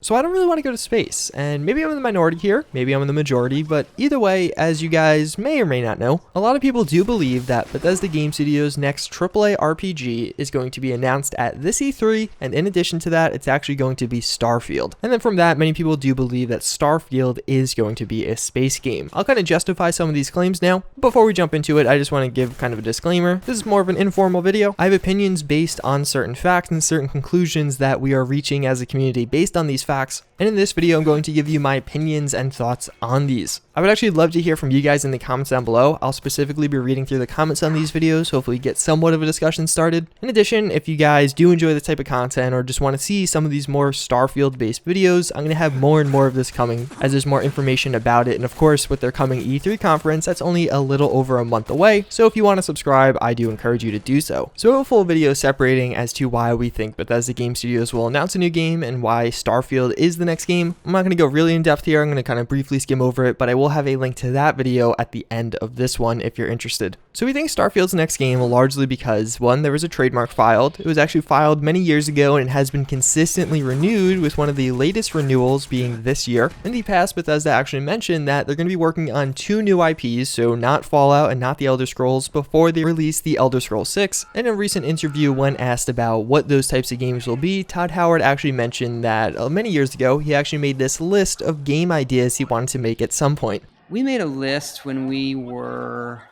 So I don't really want to go to space, and maybe I'm in the minority here, maybe I'm in the majority, but either way, as you guys may or may not know, a lot of people do believe that Bethesda Game Studios' next AAA RPG is going to be announced at this E3, and in addition to that, it's actually going to be Starfield. And then from that, many people do believe that Starfield is going to be a space game. I'll kind of justify some of these claims now. Before we jump into it, I just want to give kind of a disclaimer. This is more of an informal video. I have opinions based on certain facts and certain conclusions that we are reaching as a community based on these facts, and in this video I'm going to give you my opinions and thoughts on these. I would actually love to hear from you guys in the comments down below. I'll specifically be reading through the comments on these videos, hopefully get somewhat of a discussion started. In addition, if you guys do enjoy this type of content or just want to see some of these more Starfield based videos, I'm going to have more and more of this coming as there's more information about it, and of course with their coming E3 conference, that's only a little over a month away, so if you want to subscribe, I do encourage you to do so. So I have a full video separating as to why we think Bethesda Game Studios will announce a new game and why Starfield is the next game. I'm not going to go really in depth here, I'm going to kind of briefly skim over it, but I will have a link to that video at the end of this one if you're interested. So we think Starfield's the next game largely because, one, there was a trademark filed. It was actually filed many years ago and it has been consistently renewed, with one of the latest renewals being this year. In the past, Bethesda actually mentioned that they're going to be working on 2 new IPs, so not Fallout and not the Elder Scrolls, before they release the Elder Scrolls 6. In a recent interview, when asked about what those types of games will be, Todd Howard actually mentioned that many years ago he actually made this list of game ideas he wanted to make at some point. We made a list when we were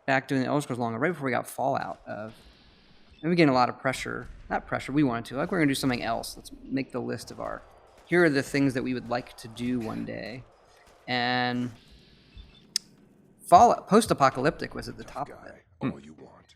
back doing the Elder Scrolls longer, right before we got Fallout. And we were getting a lot of pressure. Not pressure, we wanted to. Like, we're going to do something else. Let's make the list of our... Here are the things that we would like to do one day. And Fallout, post-apocalyptic was at the top of it.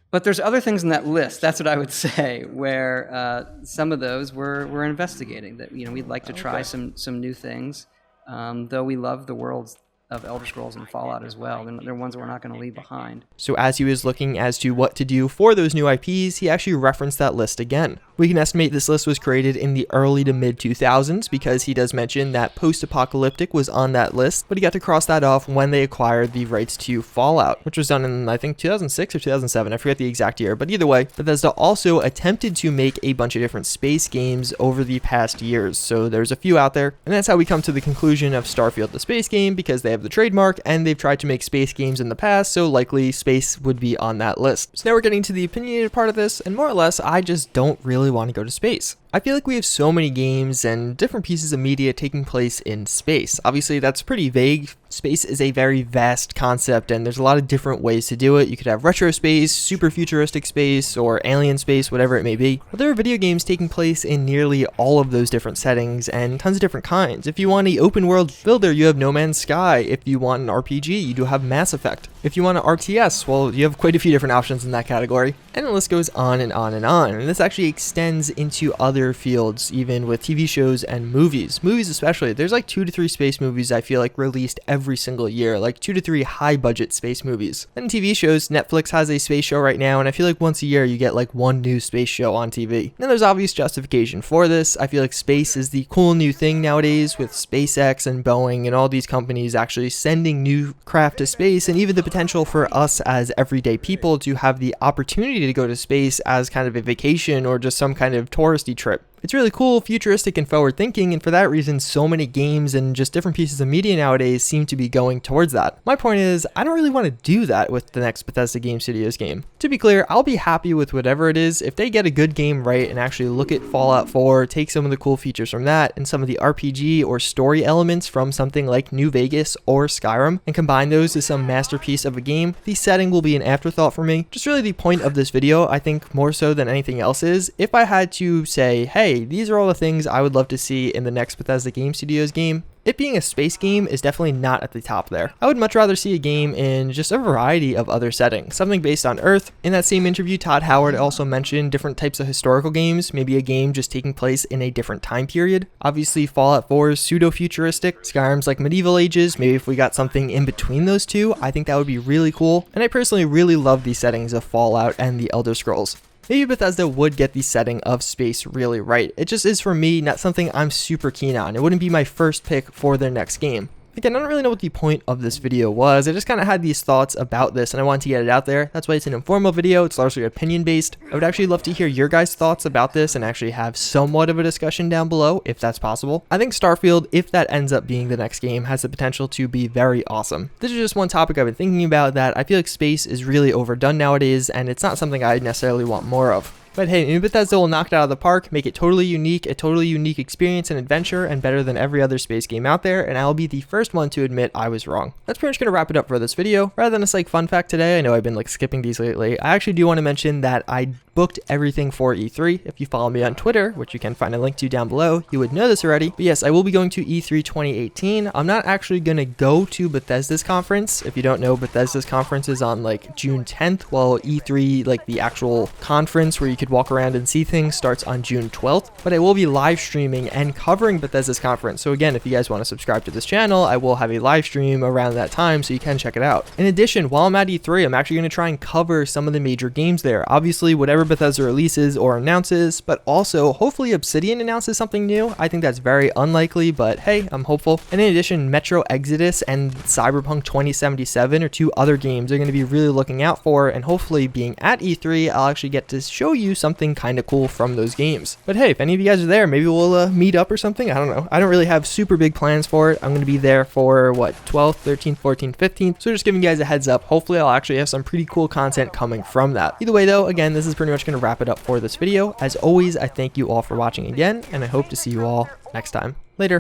But there's other things in that list, that's what I would say, where some of those we're investigating. That, you know, we'd like to try some new things. Though we love the worlds of Elder Scrolls and Fallout as well. They're ones that we're not going to leave behind. So as he was looking as to what to do for those new IPs, he actually referenced that list again. We can estimate this list was created in the early to mid 2000s because he does mention that post-apocalyptic was on that list, but he got to cross that off when they acquired the rights to Fallout, which was done in, I think, 2006 or 2007. I forget the exact year, but either way, Bethesda also attempted to make a bunch of different space games over the past years, so there's a few out there, and that's how we come to the conclusion of Starfield the space game, because they have the trademark and they've tried to make space games in the past, so likely space would be on that list. So now we're getting to the opinionated part of this, and more or less, I just don't really want to go to space. I feel like we have so many games and different pieces of media taking place in space. Obviously, that's pretty vague. Space is a very vast concept, and there's a lot of different ways to do it. You could have retro space, super futuristic space, or alien space, whatever it may be. But there are video games taking place in nearly all of those different settings and tons of different kinds. If you want an open world builder, you have No Man's Sky. If you want an RPG, you do have Mass Effect. If you want an RTS, well, you have quite a few different options in that category. And the list goes on and on and on. And this actually extends into other fields, even with TV shows and movies. Movies especially. There's like 2 to 3 space movies I feel like released every single year, like 2 to 3 high budget space movies. Then TV shows, Netflix has a space show right now, and I feel like once a year you get like 1 new space show on TV. And there's obvious justification for this. I feel like space is the cool new thing nowadays, with SpaceX and Boeing and all these companies actually sending new craft to space, and even the potential for us as everyday people to have the opportunity to go to space as kind of a vacation or just some kind of touristy trip. It's really cool, futuristic, and forward thinking, and for that reason, so many games and just different pieces of media nowadays seem to be going towards that. My point is, I don't really want to do that with the next Bethesda Game Studios game. To be clear, I'll be happy with whatever it is if they get a good game right and actually look at Fallout 4, take some of the cool features from that and some of the RPG or story elements from something like New Vegas or Skyrim and combine those to some masterpiece of a game. The setting will be an afterthought for me. Just really the point of this video, I think more so than anything else, is if I had to say, hey, these are all the things I would love to see in the next Bethesda Game Studios game, it being a space game is definitely not at the top there. I would much rather see a game in just a variety of other settings, something based on Earth. In that same interview, Todd Howard also mentioned different types of historical games, maybe a game just taking place in a different time period. Obviously, Fallout 4 is pseudo-futuristic, Skyrim's like medieval ages. Maybe if we got something in between those two, I think that would be really cool. And I personally really love these settings of Fallout and the Elder Scrolls. Maybe Bethesda would get the setting of space really right. It just is, for me, not something I'm super keen on. It wouldn't be my first pick for their next game. Again, I don't really know what the point of this video was. I just kind of had these thoughts about this and I wanted to get it out there. That's why it's an informal video. It's largely opinion based. I would actually love to hear your guys' thoughts about this and actually have somewhat of a discussion down below if that's possible. I think Starfield, if that ends up being the next game, has the potential to be very awesome. This is just one topic I've been thinking about, that I feel like space is really overdone nowadays and it's not something I necessarily want more of. But hey, maybe Bethesda will knock it out of the park, make it totally unique, a totally unique experience and adventure, and better than every other space game out there, and I'll be the first one to admit I was wrong. That's pretty much going to wrap it up for this video. Rather than a fun fact today, I know I've been skipping these lately, I actually do want to mention that I booked everything for E3. If you follow me on Twitter, which you can find a link to down below, you would know this already. But yes, I will be going to E3 2018. I'm not actually going to go to Bethesda's conference. If you don't know, Bethesda's conference is on June 10th, while E3, the actual conference where you could walk around and see things, starts on June 12th. But I will be live streaming and covering Bethesda's conference. So again, if you guys want to subscribe to this channel, I will have a live stream around that time so you can check it out. In addition, while I'm at E3, I'm actually going to try and cover some of the major games there. Obviously, whatever Bethesda releases or announces, but also hopefully Obsidian announces something new. I think that's very unlikely, but hey, I'm hopeful. And in addition, Metro Exodus and Cyberpunk 2077 are two other games I'm going to be really looking out for, and hopefully being at E3, I'll actually get to show you something kind of cool from those games. But hey, if any of you guys are there, maybe we'll meet up or something. I don't know. I don't really have super big plans for it. I'm going to be there for 12th, 13th, 14th, 15th. So just giving you guys a heads up. Hopefully I'll actually have some pretty cool content coming from that. Either way though, again, this is pretty much going to wrap it up for this video. As always, I thank you all for watching again, and I hope to see you all next time. Later.